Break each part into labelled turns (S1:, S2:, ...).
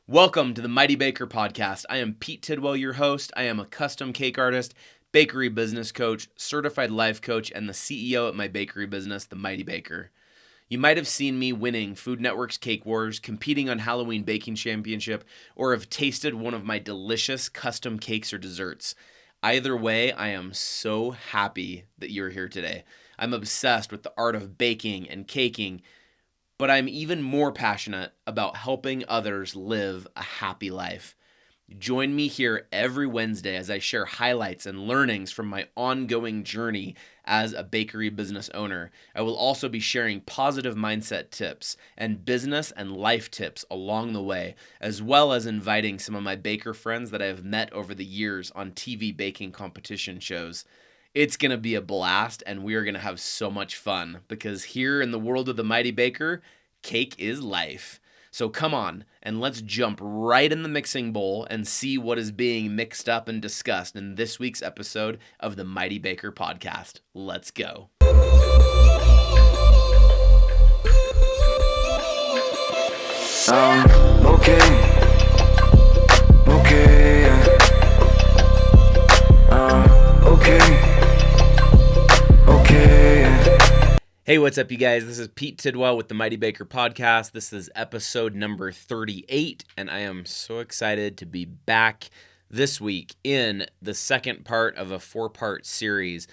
S1: Welcome to the Mighty Baker podcast. I am Pete Tidwell, your host. I am a custom cake artist, bakery business coach, certified life coach, and the CEO at my bakery business, The Mighty Baker. You might have seen me winning Food Network's Cake Wars, competing on Halloween Baking Championship, or have tasted one of my delicious custom cakes or desserts. Either way, I am so happy that you're here today. I'm obsessed with the art of baking and caking, but I'm even more passionate about helping others live a happy life. Join me here every Wednesday as I share highlights and learnings from my ongoing journey as a bakery business owner. I will also be sharing positive mindset tips and business and life tips along the way, as well as inviting some of my baker friends that I have met over the years on TV baking competition shows. It's going to be a blast, and we are going to have so much fun because here in the world of the Mighty Baker, cake is life. So come on, and let's jump right in the mixing bowl and see what is being mixed up and discussed in this week's episode of the Mighty Baker podcast. Let's go. Hey, what's up, you guys? This is Pete Tidwell with the Mighty Baker podcast. This is episode number 38, and I am so excited to be back this week in the second part of a four-part series.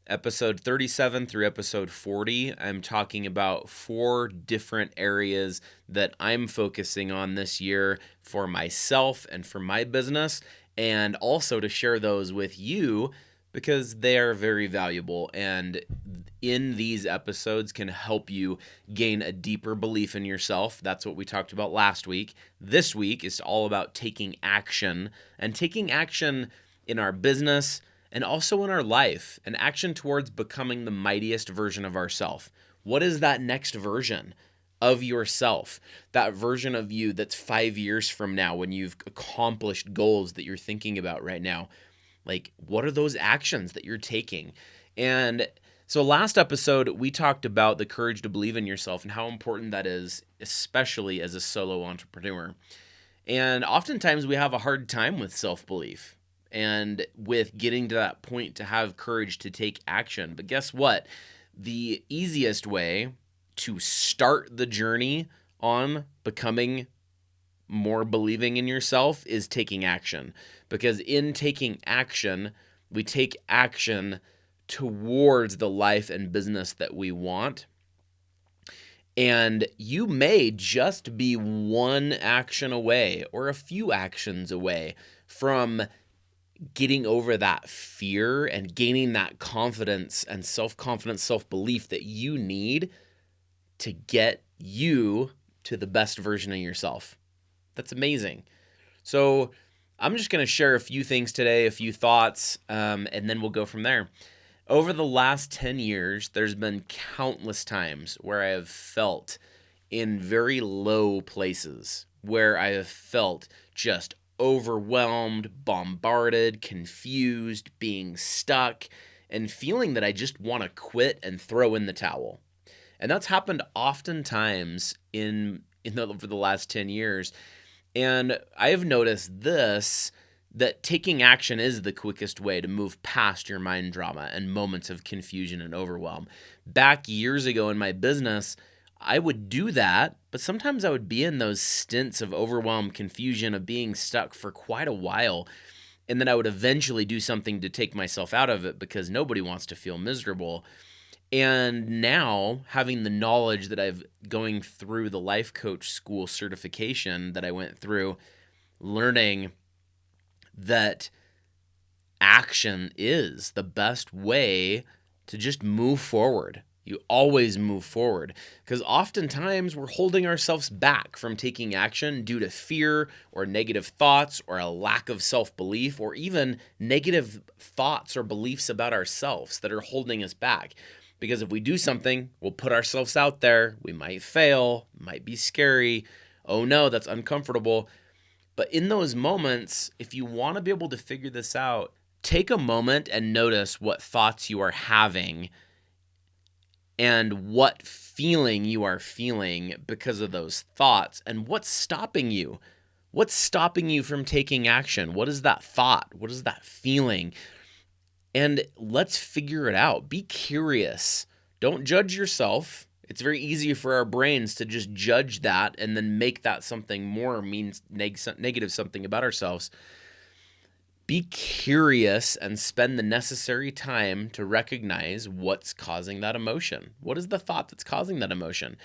S1: Episode 37 through episode 40, I'm talking about 4 different areas that I'm focusing on this year for myself and for my business, and also to share those with you because they are very valuable, and in these episodes can help you gain a deeper belief in yourself. That's what we talked about last week. This week is all about taking action, and taking action in our business and also in our life, an action towards becoming the mightiest version of ourselves. What is that next version of yourself? That version of you that's 5 years from now when you've accomplished goals that you're thinking about right now. Like, what are those actions that you're taking? And so last episode, we talked about the courage to believe in yourself and how important that is, especially as a solo entrepreneur. And oftentimes we have a hard time with self-belief and with getting to that point to have courage to take action. But guess what? The easiest way to start the journey on becoming more believing in yourself is taking action. Because in taking action, we take action towards the life and business that we want. And you may just be one action away or a few actions away from getting over that fear and gaining that confidence and self-confidence, self-belief that you need to get you to the best version of yourself. That's amazing. So I'm just going to share a few things today, a few thoughts, and then we'll go from there. Over the last 10 years, there's been countless times where I have felt in very low places, where I have felt just overwhelmed, bombarded, confused, being stuck, and feeling that I just want to quit and throw in the towel. And that's happened oftentimes over the last 10 years. And I have noticed that taking action is the quickest way to move past your mind drama and moments of confusion and overwhelm. Back years ago in my business, I would do that, but sometimes I would be in those stints of overwhelm, confusion, of being stuck for quite a while. And then I would eventually do something to take myself out of it because nobody wants to feel miserable. And now, having the knowledge that I've going through the life coach school certification that I went through, learning that action is the best way to just move forward. You always move forward because oftentimes we're holding ourselves back from taking action due to fear or negative thoughts or a lack of self-belief or even negative thoughts or beliefs about ourselves that are holding us back. Because if we do something, we'll put ourselves out there. We might fail, might be scary. Oh no, that's uncomfortable. But in those moments, if you want to be able to figure this out, take a moment and notice what thoughts you are having and what feeling you are feeling because of those thoughts and what's stopping you. What's stopping you from taking action? What is that thought? What is that feeling? And let's figure it out. Be curious. Don't judge yourself. It's very easy for our brains to just judge that and then make that something more means negative something about ourselves. Be curious and spend the necessary time to recognize what's causing that emotion. What is the thought that's causing that emotion?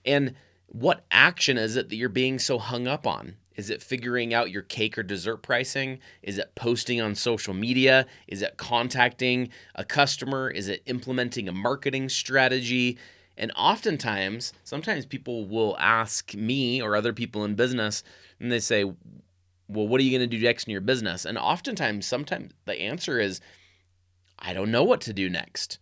S1: And what action is it that you're being so hung up on? Is it figuring out your cake or dessert pricing? Is it posting on social media? Is it contacting a customer? Is it implementing a marketing strategy? And oftentimes, sometimes people will ask me or other people in business, and they say, well, what are you going to do next in your business? And sometimes the answer is, I don't know what to do next.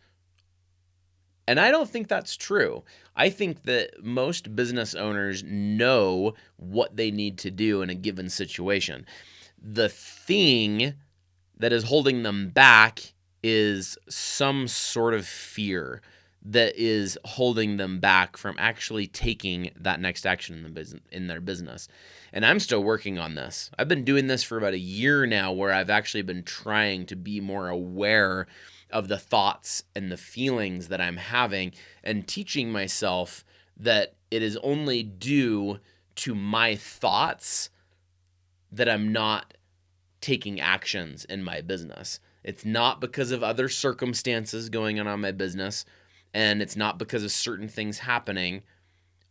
S1: And I don't think that's true. I think that most business owners know what they need to do in a given situation. The thing that is holding them back is some sort of fear that is holding them back from actually taking that next action in their business. And I'm still working on this. I've been doing this for about a year now, where I've actually been trying to be more aware of the thoughts and the feelings that I'm having, and teaching myself that it is only due to my thoughts that I'm not taking actions in my business. It's not because of other circumstances going on in my business, and it's not because of certain things happening.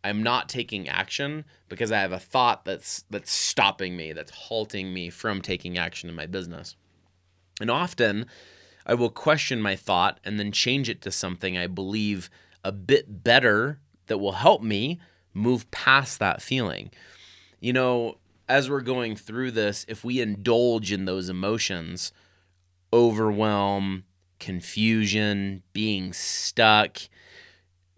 S1: I'm not taking action because I have a thought that's stopping me, that's halting me from taking action in my business. And often I will question my thought and then change it to something I believe a bit better that will help me move past that feeling. You know, as we're going through this, if we indulge in those emotions, overwhelm, confusion, being stuck,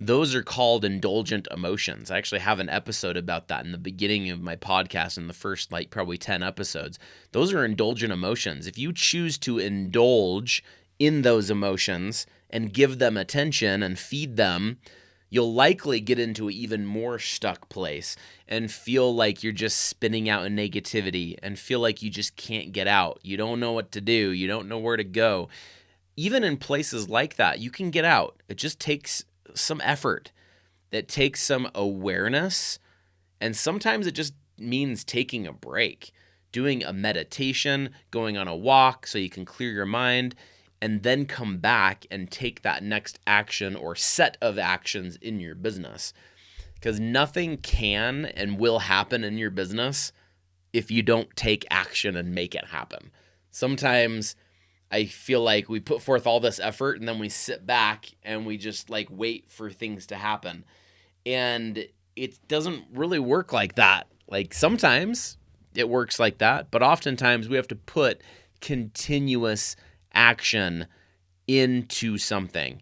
S1: those are called indulgent emotions. I actually have an episode about that in the beginning of my podcast, in the first probably 10 episodes. Those are indulgent emotions. If you choose to indulge in those emotions and give them attention and feed them, you'll likely get into an even more stuck place and feel like you're just spinning out in negativity and feel like you just can't get out. You don't know what to do. You don't know where to go. Even in places like that, you can get out. It just takes some effort. It takes some awareness. And sometimes it just means taking a break, doing a meditation, going on a walk so you can clear your mind, and then come back and take that next action or set of actions in your business. Because nothing can and will happen in your business if you don't take action and make it happen. Sometimes I feel like we put forth all this effort and then we sit back and we just wait for things to happen. And it doesn't really work like that. Sometimes it works like that, but oftentimes we have to put continuous action into something.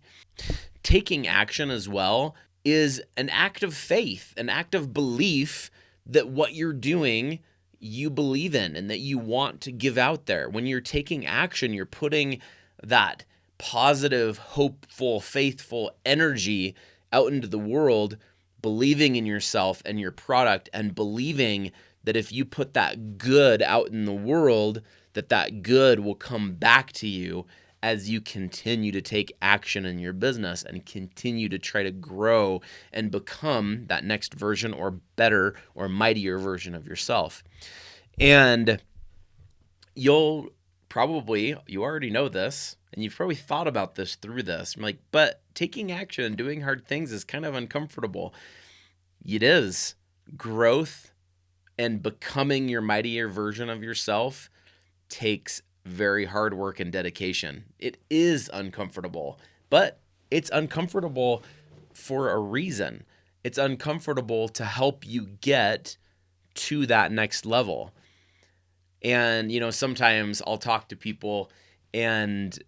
S1: Taking action as well is an act of faith, an act of belief that what you're doing you believe in and that you want to give out there. When you're taking action, you're putting that positive, hopeful, faithful energy out into the world, believing in yourself and your product, and believing that if you put that good out in the world, that good will come back to you as you continue to take action in your business and continue to try to grow and become that next version or better or mightier version of yourself. And you already know this, and you've probably thought about this through this. I'm but taking action and doing hard things is kind of uncomfortable. It is. Growth and becoming your mightier version of yourself takes very hard work and dedication. It is uncomfortable, but it's uncomfortable for a reason. It's uncomfortable to help you get to that next level. And, sometimes I'll talk to people and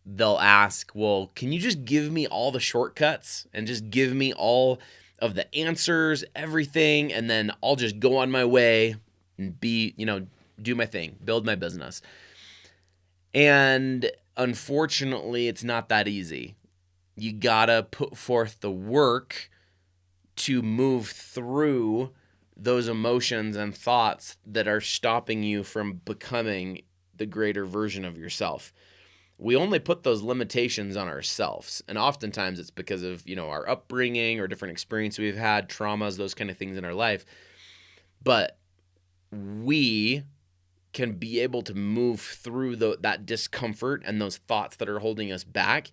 S1: they'll ask, well, can you just give me all the shortcuts and just give me all of the answers, everything, and then I'll just go on my way and do my thing, build my business. And unfortunately, it's not that easy. You gotta put forth the work to move through those emotions and thoughts that are stopping you from becoming the greater version of yourself. We only put those limitations on ourselves. And oftentimes it's because of, our upbringing or different experience we've had, traumas, those kind of things in our life. But we can be able to move through that discomfort and those thoughts that are holding us back,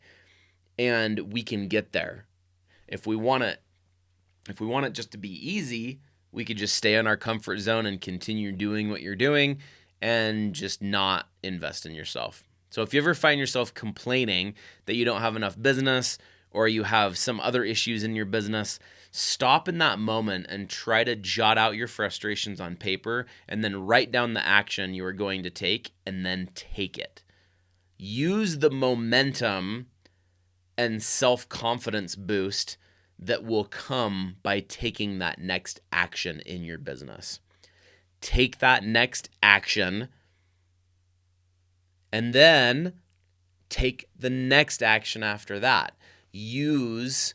S1: and we can get there. If we want it just to be easy, we could just stay in our comfort zone and continue doing what you're doing and just not invest in yourself. So if you ever find yourself complaining that you don't have enough business or you have some other issues in your business, stop in that moment and try to jot out your frustrations on paper and then write down the action you are going to take and then take it. Use the momentum and self-confidence boost that will come by taking that next action in your business. Take that next action and then take the next action after that. Use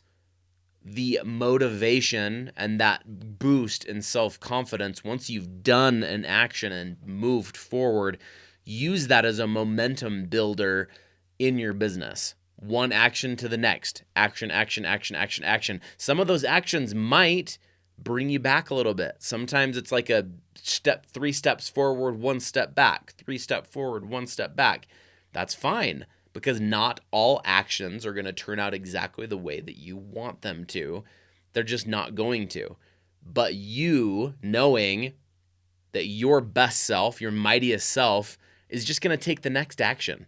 S1: the motivation and that boost in self-confidence once you've done an action and moved forward. Use that as a momentum builder in your business. One action to the next. Action, action, action, action, action. Some of those actions might bring you back a little bit. Sometimes it's like a step, 3 steps forward, 1 step back, 3 steps forward, 1 step back. That's fine, because not all actions are going to turn out exactly the way that you want them to. They're just not going to. But you knowing that your best self, your mightiest self, is just going to take the next action.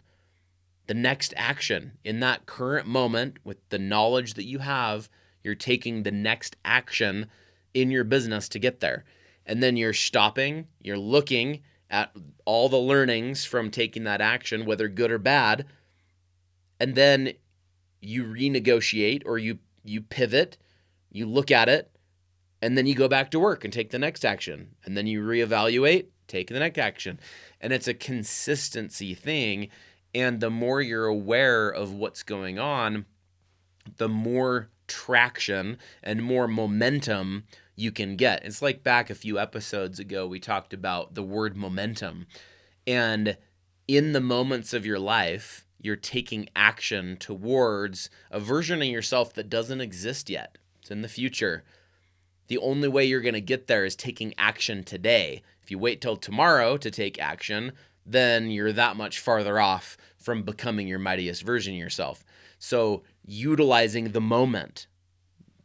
S1: The next action in that current moment with the knowledge that you have, you're taking the next action in your business to get there. And then you're stopping, you're looking at all the learnings from taking that action, whether good or bad, and then you renegotiate or you pivot, you look at it, and then you go back to work and take the next action. And then you reevaluate, take the next action. And it's a consistency thing. And the more you're aware of what's going on, the more traction and more momentum you can get. It's like back a few episodes ago, we talked about the word momentum. And in the moments of your life, you're taking action towards a version of yourself that doesn't exist yet. It's in the future. The only way you're going to get there is taking action today. If you wait till tomorrow to take action, then you're that much farther off from becoming your mightiest version of yourself. So utilizing the moment,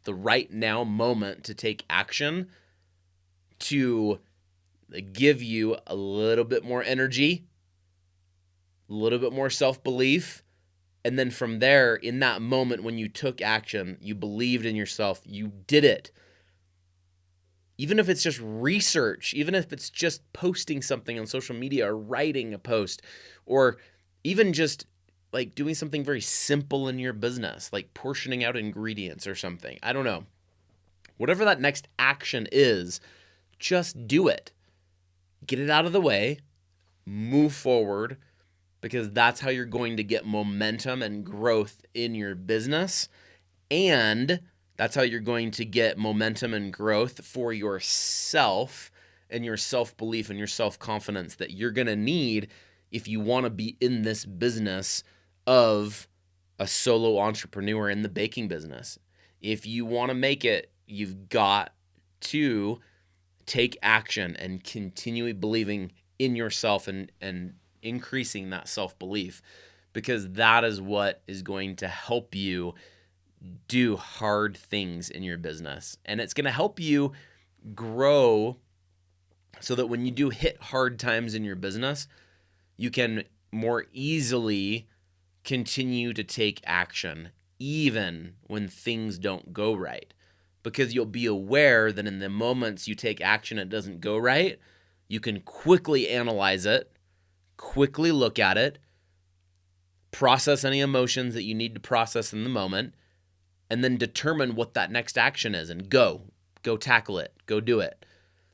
S1: the right now moment to take action, to give you a little bit more energy, a little bit more self-belief, and then from there, in that moment when you took action, you believed in yourself, you did it. Even if it's just research, even if it's just posting something on social media or writing a post, or even just like doing something very simple in your business, like portioning out ingredients or something. I don't know. Whatever that next action is, just do it. Get it out of the way, move forward, because that's how you're going to get momentum and growth in your business. And that's how you're going to get momentum and growth for yourself and your self-belief and your self-confidence that you're going to need if you want to be in this business of a solo entrepreneur in the baking business. If you want to make it, you've got to take action and continually believing in yourself and increasing that self-belief, because that is what is going to help you do hard things in your business. And it's going to help you grow so that when you do hit hard times in your business, you can more easily continue to take action even when things don't go right. Because you'll be aware that in the moments you take action it doesn't go right, you can quickly analyze it, quickly look at it, process any emotions that you need to process in the moment, and then determine what that next action is and go tackle it, go do it.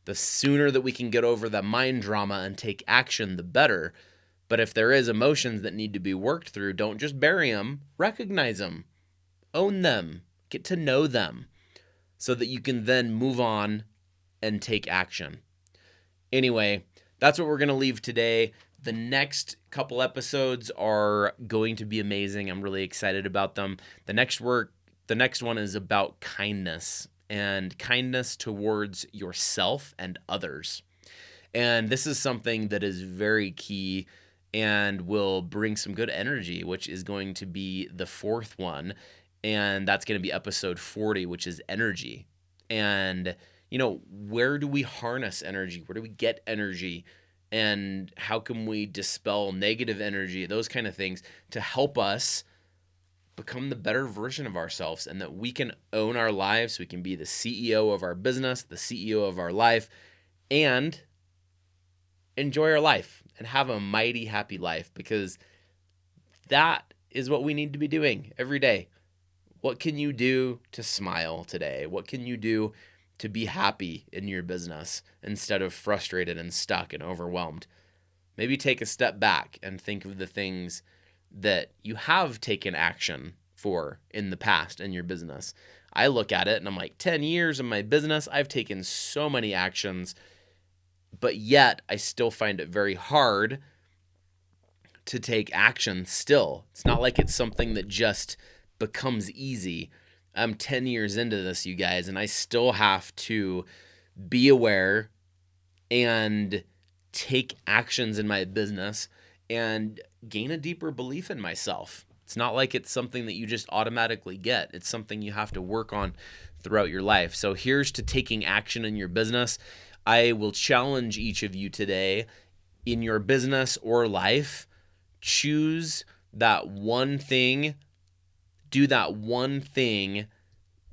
S1: The sooner that we can get over the mind drama and take action, the better. But if there is emotions that need to be worked through, don't just bury them, recognize them, own them, get to know them, so that you can then move on and take action. Anyway, that's what we're going to leave today. The next couple episodes are going to be amazing. I'm really excited about them. The next one is about kindness and kindness towards yourself and others. And this is something that is very key and will bring some good energy, which is going to be the fourth one. And that's going to be episode 40, which is energy. And, where do we harness energy? Where do we get energy? And how can we dispel negative energy? Those kind of things to help us become the better version of ourselves, and that we can own our lives. We can be the CEO of our business, the CEO of our life, and enjoy our life and have a mighty happy life, because that is what we need to be doing every day. What can you do to smile today? What can you do to be happy in your business instead of frustrated and stuck and overwhelmed? Maybe take a step back and think of the things that you have taken action for in the past in your business. I look at it and I'm like, 10 years in my business, I've taken so many actions, but yet I still find it very hard to take action still. It's not like it's something that just becomes easy. I'm 10 years into this, you guys, and I still have to be aware and take actions in my business and gain a deeper belief in myself. It's not like it's something that you just automatically get. It's something you have to work on throughout your life. So here's to taking action in your business. I will challenge each of you today in your business or life. Choose that one thing. Do that one thing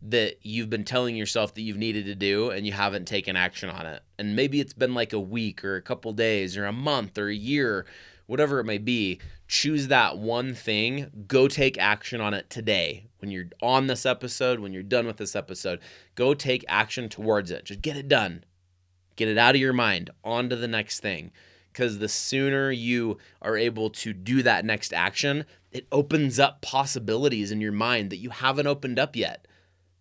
S1: that you've been telling yourself that you've needed to do and you haven't taken action on it. And maybe it's been like a week or a couple days or a month or a year, whatever it may be. Choose that one thing. Go take action on it today. When you're on this episode, when you're done with this episode, go take action towards it. Just get it done. Get it out of your mind. On to the next thing. Because the sooner you are able to do that next action, it opens up possibilities in your mind that you haven't opened up yet.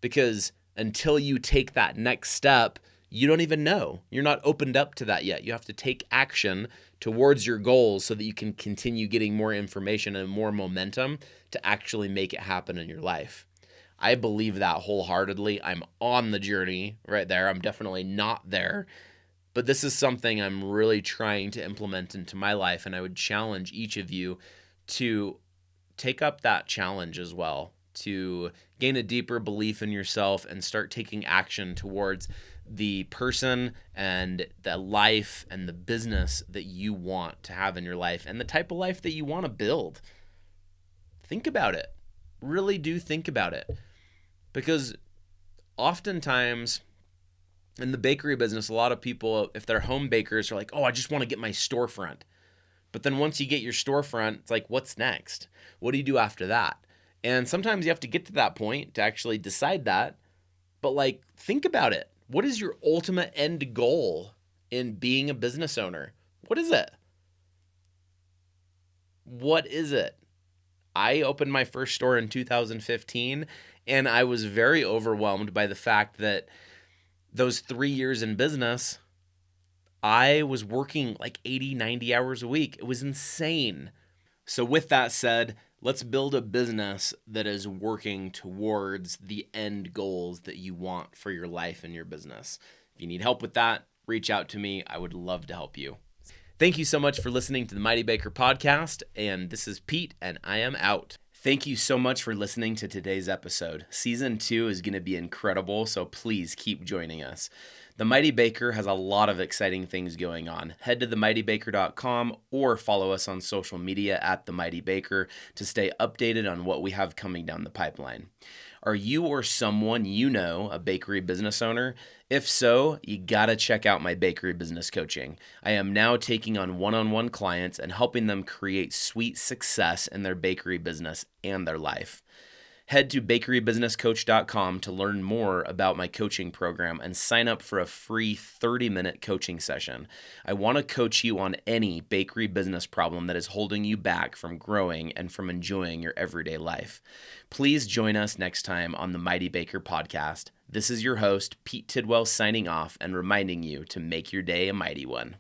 S1: Because until you take that next step, you don't even know. You're not opened up to that yet. You have to take action towards your goals so that you can continue getting more information and more momentum to actually make it happen in your life. I believe that wholeheartedly. I'm on the journey right there. I'm definitely not there. But this is something I'm really trying to implement into my life, and I would challenge each of you to take up that challenge as well, to gain a deeper belief in yourself and start taking action towards the person and the life and the business that you want to have in your life and the type of life that you want to build. Think about it. Really do think about it. Because oftentimes in the bakery business, a lot of people, if they're home bakers, are like, oh, I just want to get my storefront. But then once you get your storefront, it's like, what's next? What do you do after that? And sometimes you have to get to that point to actually decide that. But think about it. What is your ultimate end goal in being a business owner? What is it? What is it? I opened my first store in 2015, and I was very overwhelmed by the fact that those 3 years in business, I was working 80, 90 hours a week. It was insane. So with that said, let's build a business that is working towards the end goals that you want for your life and your business. If you need help with that, reach out to me. I would love to help you. Thank you so much for listening to the Mighty Baker podcast. And this is Pete, and I am out. Thank you so much for listening to today's episode. Season 2 is going to be incredible, so please keep joining us. The Mighty Baker has a lot of exciting things going on. Head to themightybaker.com or follow us on social media at The Mighty Baker to stay updated on what we have coming down the pipeline. Are you or someone you know a bakery business owner? If so, you gotta check out my bakery business coaching. I am now taking on one-on-one clients and helping them create sweet success in their bakery business and their life. Head to bakerybusinesscoach.com to learn more about my coaching program and sign up for a free 30-minute coaching session. I want to coach you on any bakery business problem that is holding you back from growing and from enjoying your everyday life. Please join us next time on the Mighty Baker podcast. This is your host, Pete Tidwell, signing off and reminding you to make your day a mighty one.